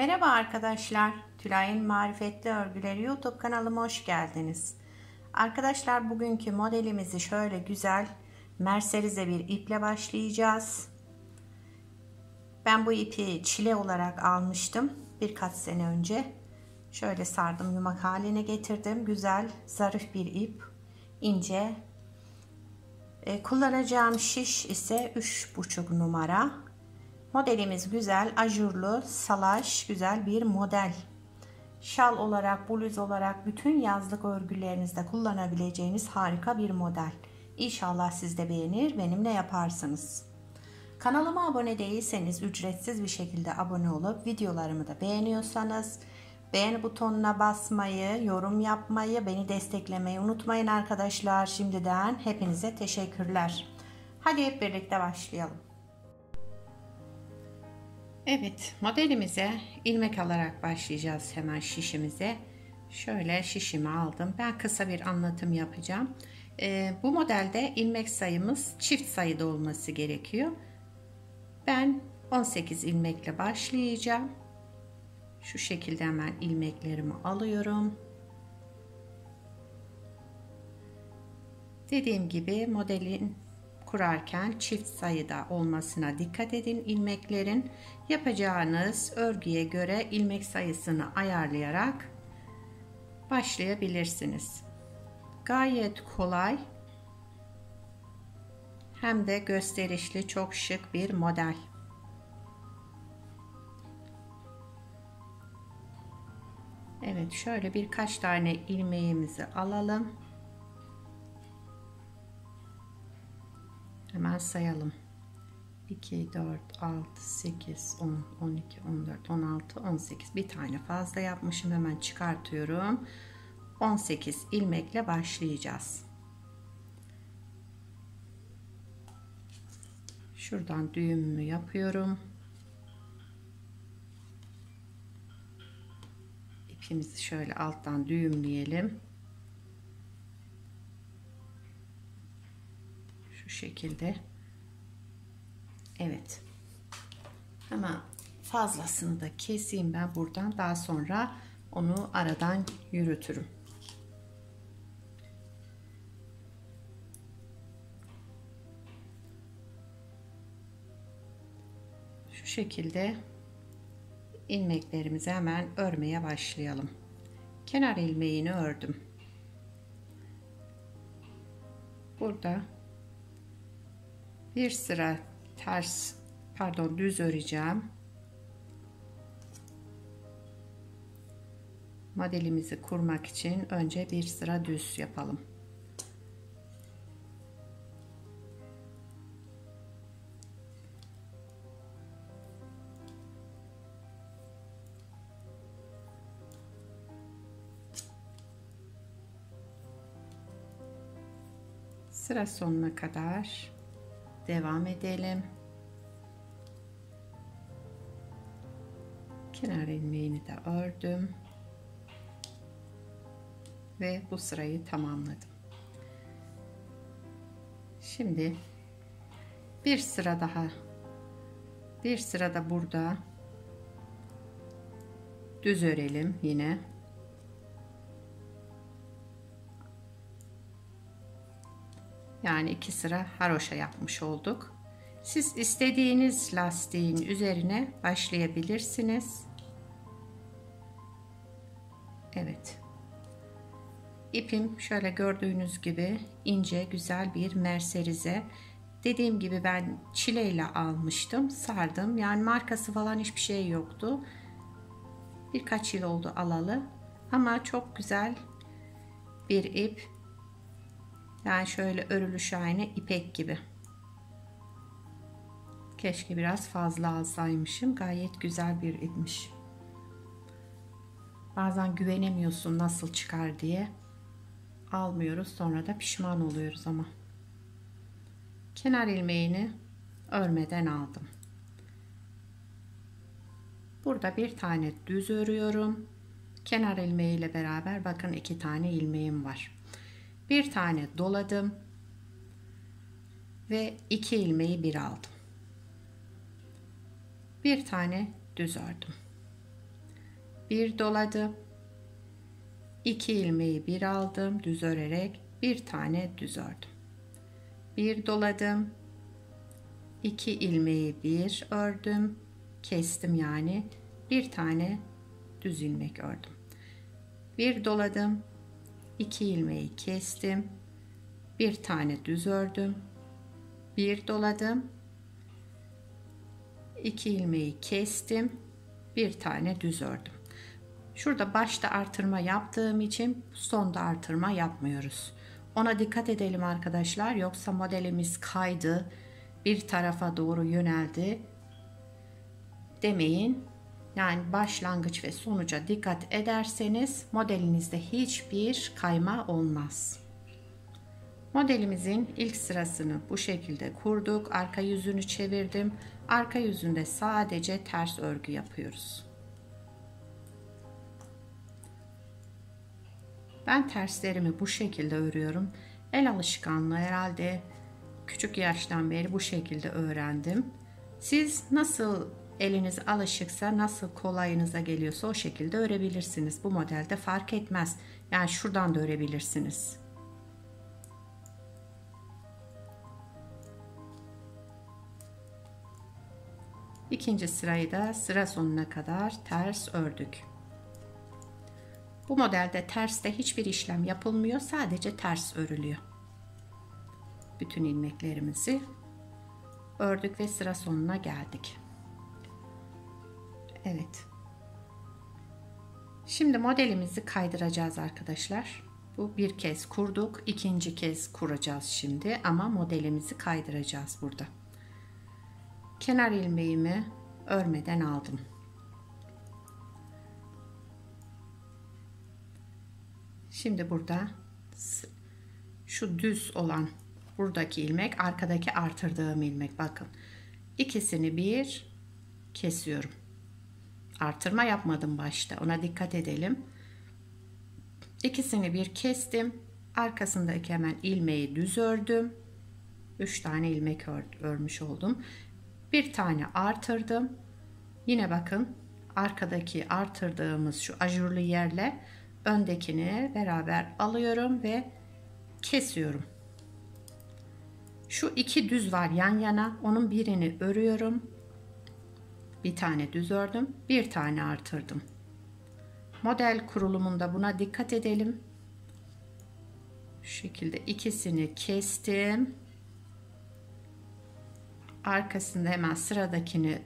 Merhaba arkadaşlar, Tülay'ın Marifetli Örgüleri YouTube kanalıma hoş geldiniz. Arkadaşlar bugünkü modelimizi şöyle güzel merserize bir iple başlayacağız. Ben bu ipi çile olarak almıştım birkaç sene önce. Şöyle sardım, yumak haline getirdim. Güzel, zarif bir ip, ince. Kullanacağım şiş ise 3,5 numara. Modelimiz güzel, ajurlu, salaş, güzel bir model. Şal olarak, bluz olarak bütün yazlık örgülerinizde kullanabileceğiniz harika bir model. İnşallah siz de beğenir, benimle yaparsınız. Kanalıma abone değilseniz ücretsiz bir şekilde abone olup videolarımı da beğeniyorsanız beğen butonuna basmayı, yorum yapmayı, beni desteklemeyi unutmayın arkadaşlar. Şimdiden hepinize teşekkürler. Hadi hep birlikte başlayalım. Evet, modelimize ilmek alarak başlayacağız hemen şişimize. Şöyle şişimi aldım. Ben kısa bir anlatım yapacağım. Bu modelde ilmek sayımız çift sayıda olması gerekiyor. Ben 18 ilmekle başlayacağım. Şu şekilde hemen ilmeklerimi alıyorum. Dediğim gibi modelin kurarken çift sayıda olmasına dikkat edin ilmeklerin. Yapacağınız örgüye göre ilmek sayısını ayarlayarak başlayabilirsiniz. Gayet kolay hem de gösterişli, çok şık bir model. Evet, şöyle birkaç tane ilmeğimizi alalım. Hemen sayalım. 2, 4, 6, 8, 10, 12, 14, 16, 18. Bir tane fazla yapmışım. Hemen çıkartıyorum. 18 ilmekle başlayacağız. Şuradan düğümümü yapıyorum. İpimizi şöyle alttan düğümleyelim. Şu şekilde. Evet. Hemen fazlasını da keseyim ben buradan. Daha sonra onu aradan yürütürüm. Şu şekilde ilmeklerimizi hemen örmeye başlayalım. Kenar ilmeğini ördüm. Burada bir sıra düz öreceğim. Modelimizi kurmak için önce bir sıra düz yapalım. Sıra sonuna kadar devam edelim. Kenar ilmeğini de ördüm ve bu sırayı tamamladım. Şimdi bir sıra da burada düz örelim yine. Yani 2 sıra haroşa yapmış olduk. Siz istediğiniz lastiğin üzerine başlayabilirsiniz. Evet. İpim şöyle gördüğünüz gibi ince, güzel bir merserize. Dediğim gibi ben çileyle almıştım, sardım. Yani markası falan hiçbir şey yoktu. Birkaç yıl oldu alalı. Ama çok güzel bir ip. Yani şöyle örülüşü aynı ipek gibi. Keşke biraz fazla alsaymışım. Gayet güzel bir ipmiş. Bazen güvenemiyorsun nasıl çıkar diye. Almıyoruz, sonra da pişman oluyoruz ama. Kenar ilmeğini örmeden aldım. Burada bir tane düz örüyorum. Kenar ilmeği ile beraber bakın 2 tane ilmeğim var. Bir tane doladım ve 2 ilmeği bir aldım. Bir tane düz ördüm. bir doladım. 2 ilmeği bir aldım düz örerek bir tane düz ördüm. Bir doladım. 2 ilmeği bir ördüm. Kestim yani. Bir tane düz ilmek ördüm. Bir doladım. 2 ilmeği kestim. Bir tane düz ördüm. Bir doladım. 2 ilmeği kestim. Bir tane düz ördüm. Şurada başta artırma yaptığım için sonda artırma yapmıyoruz. Ona dikkat edelim arkadaşlar. Yoksa modelimiz kaydı, bir tarafa doğru yöneldi demeyin. Yani başlangıç ve sonuca dikkat ederseniz modelinizde hiçbir kayma olmaz. Modelimizin ilk sırasını bu şekilde kurduk. Arka yüzünü çevirdim. Arka yüzünde sadece ters örgü yapıyoruz. Ben terslerimi bu şekilde örüyorum. El alışkanlığı herhalde küçük yaştan beri bu şekilde öğrendim. Siz nasıl eliniz alışıksa, nasıl kolayınıza geliyorsa o şekilde örebilirsiniz. Bu modelde fark etmez. Yani şuradan da örebilirsiniz. İkinci sırayı da sıra sonuna kadar ters ördük. Bu modelde terste hiçbir işlem yapılmıyor. Sadece ters örülüyor. Bütün ilmeklerimizi ördük ve sıra sonuna geldik. Evet. Şimdi modelimizi kaydıracağız arkadaşlar. Bu bir kez kurduk. İkinci kez kuracağız şimdi. Ama modelimizi kaydıracağız burada. Kenar ilmeğimi örmeden aldım. Şimdi burada şu düz olan buradaki ilmek, arkadaki artırdığım ilmek, bakın. İkisini bir kesiyorum. Artırma yapmadım başta. Ona dikkat edelim. İkisini bir kestim. Arkasındaki hemen ilmeği düz ördüm. 3 tane ilmek örmüş oldum. Bir tane artırdım. Yine bakın arkadaki artırdığımız şu ajurlu yerle öndekini beraber alıyorum ve kesiyorum. Şu iki düz var yan yana. Onun birini örüyorum. Bir tane düz ördüm. Bir tane artırdım. Model kurulumunda buna dikkat edelim. Şu şekilde ikisini kestim. Arkasında hemen sıradakini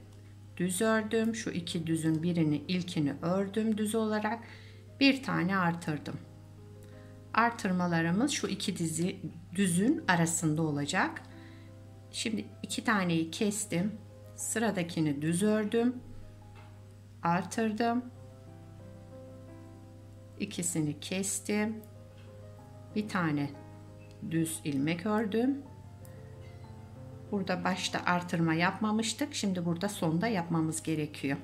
düz ördüm. Şu iki düzün birini, ilkini ördüm düz olarak. Bir tane artırdım. Artırmalarımız şu iki düzün arasında olacak. Şimdi iki taneyi kestim. Sıradakini düz ördüm. Artırdım. İkisini kestim. Bir tane düz ilmek ördüm. Burada başta artırma yapmamıştık. Şimdi burada sonda yapmamız gerekiyor.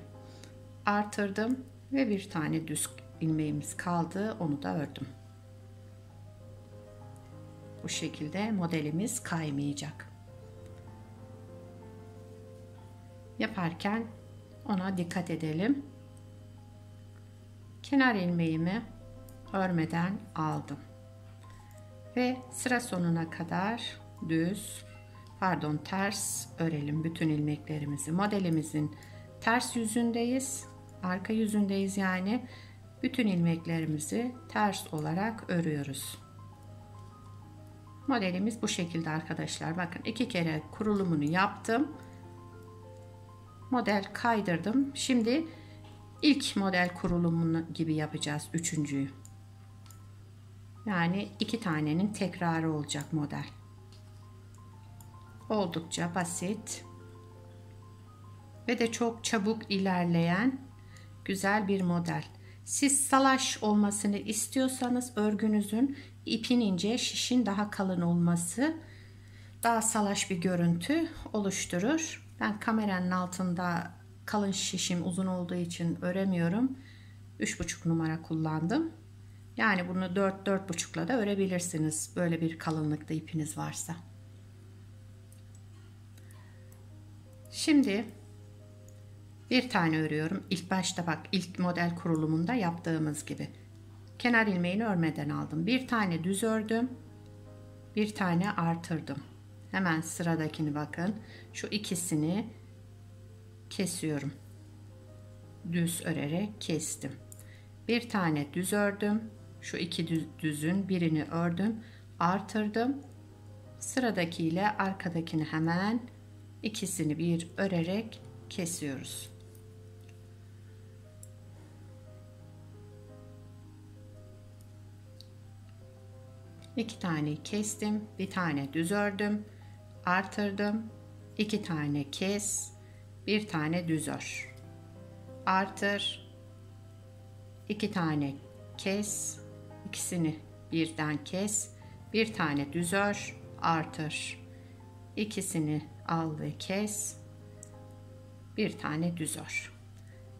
Artırdım ve bir tane düz ilmeğimiz kaldı. Onu da ördüm. Bu şekilde modelimiz kaymayacak. Yaparken ona dikkat edelim. Kenar ilmeğimi örmeden aldım. Ve sıra sonuna kadar ters örelim bütün ilmeklerimizi. Modelimizin ters yüzündeyiz. Arka yüzündeyiz yani. Bütün ilmeklerimizi ters olarak örüyoruz. Modelimiz bu şekilde arkadaşlar. Bakın iki kere kurulumunu yaptım. Model kaydırdım. Şimdi ilk model kurulumunu gibi yapacağız. Üçüncüyü. Yani iki tanenin tekrarı olacak model. Oldukça basit ve de çok çabuk ilerleyen güzel bir model. Siz salaş olmasını istiyorsanız örgünüzün ipin ince, şişin daha kalın olması daha salaş bir görüntü oluşturur. Ben kameranın altında kalın şişim uzun olduğu için öremiyorum. 3,5 numara kullandım. Yani bunu 4-4,5'la da örebilirsiniz. Böyle bir kalınlıkta ipiniz varsa. Şimdi Bir tane örüyorum. İlk başta bak, ilk model kurulumunda yaptığımız gibi. Kenar ilmeğini örmeden aldım. Bir tane düz ördüm. Bir tane artırdım. Hemen sıradakini bakın. Şu ikisini kesiyorum. Düz örerek kestim. Bir tane düz ördüm. Şu iki düzün birini ördüm. Artırdım. Sıradaki ile arkadakini hemen ikisini bir örerek kesiyoruz. İki tane kestim, bir tane düz ördüm, artırdım, iki tane kes, bir tane düz ör, artır, iki tane kes, ikisini birden kes, bir tane düz ör, artır, ikisini al ve kes, bir tane düz ör.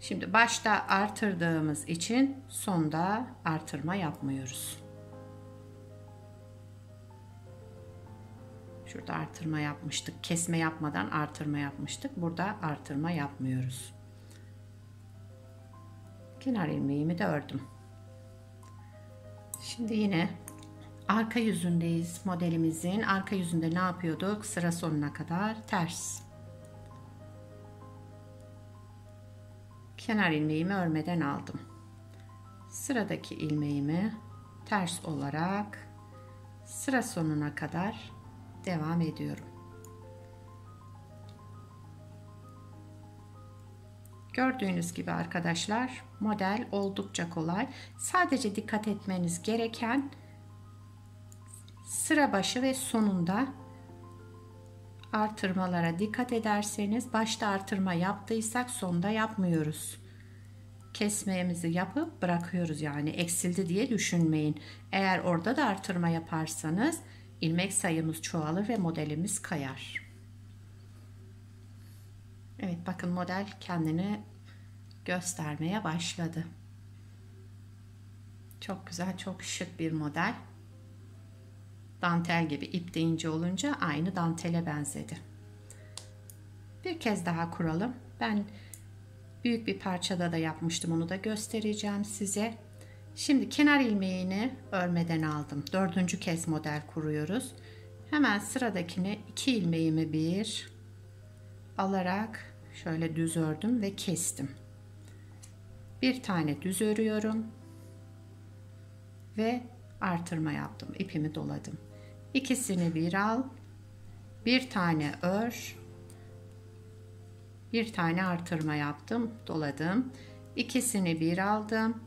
Şimdi başta artırdığımız için sonda artırma yapmıyoruz. Şurada artırma yapmıştık. Kesme yapmadan artırma yapmıştık. Burada artırma yapmıyoruz. Kenar ilmeğimi de ördüm. Şimdi yine arka yüzündeyiz modelimizin. Arka yüzünde ne yapıyorduk? Sıra sonuna kadar ters. Kenar ilmeğimi örmeden aldım. Sıradaki ilmeğimi ters olarak sıra sonuna kadar devam ediyorum. Gördüğünüz gibi arkadaşlar, model oldukça kolay. Sadece dikkat etmeniz gereken sıra başı ve sonunda artırmalara dikkat ederseniz, başta artırma yaptıysak sonda yapmıyoruz. Kesmemizi yapıp bırakıyoruz, yani eksildi diye düşünmeyin. Eğer orada da artırma yaparsanız ilmek sayımız çoğalır ve modelimiz kayar. Evet, bakın model kendini göstermeye başladı. Çok güzel, çok şık bir model. Dantel gibi, ip de ince olunca aynı dantele benzedi. Bir kez daha kuralım. Ben büyük bir parçada da yapmıştım, onu da göstereceğim size. Şimdi kenar ilmeğini örmeden aldım. Dördüncü kez model kuruyoruz. Hemen sıradakine iki ilmeğimi bir alarak şöyle düz ördüm ve kestim. Bir tane düz örüyorum ve artırma yaptım. İpimi doladım. İkisini bir al, bir tane ör, bir tane artırma yaptım, doladım. İkisini bir aldım,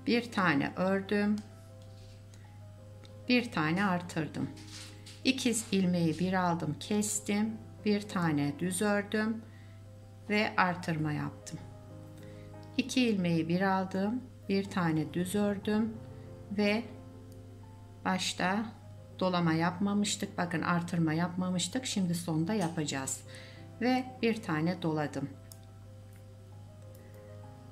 bir tane ördüm, bir tane artırdım. İkiz ilmeği bir aldım, kestim, bir tane düz ördüm ve artırma yaptım. İki ilmeği bir aldım, bir tane düz ördüm ve başta dolama yapmamıştık. Bakın, artırma yapmamıştık. Şimdi sonda yapacağız. Ve bir tane doladım.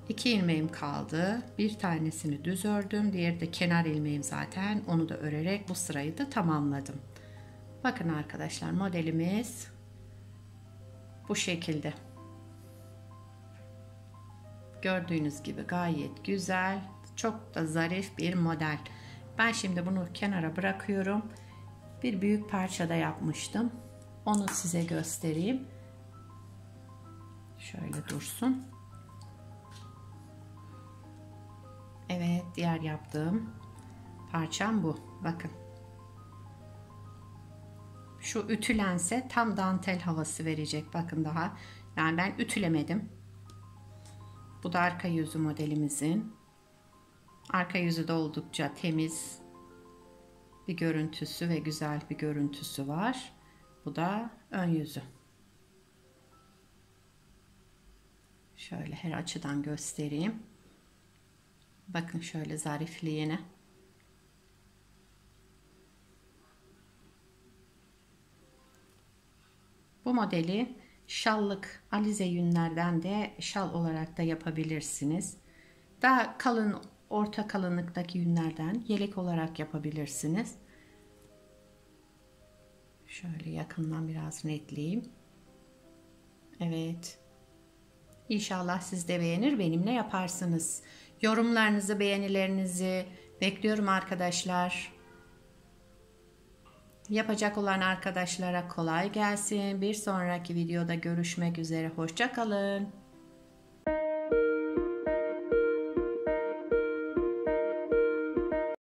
2 ilmeğim kaldı. Bir tanesini düz ördüm. Diğeri de kenar ilmeğim zaten. Onu da örerek bu sırayı da tamamladım. Bakın arkadaşlar, modelimiz bu şekilde. Gördüğünüz gibi gayet güzel. Çok da zarif bir model. Ben şimdi bunu kenara bırakıyorum. Bir büyük parçada yapmıştım. Onu size göstereyim. Şöyle dursun. Evet, diğer yaptığım parçam bu. Bakın. Şu ütülense tam dantel havası verecek. Bakın daha. Yani ben ütülemedim. Bu da arka yüzü modelimizin. Arka yüzü de oldukça temiz bir görüntüsü ve güzel bir görüntüsü var. Bu da ön yüzü. Şöyle her açıdan göstereyim. Bakın şöyle zarifliğine. Bu modeli şallık, alize yünlerden de şal olarak da yapabilirsiniz. Daha kalın, orta kalınlıktaki yünlerden yelek olarak yapabilirsiniz. Şöyle yakından biraz netleyeyim. Evet. İnşallah siz de beğenir, benimle yaparsınız. Yorumlarınızı, beğenilerinizi bekliyorum arkadaşlar. Yapacak olan arkadaşlara kolay gelsin. Bir sonraki videoda görüşmek üzere. Hoşça kalın.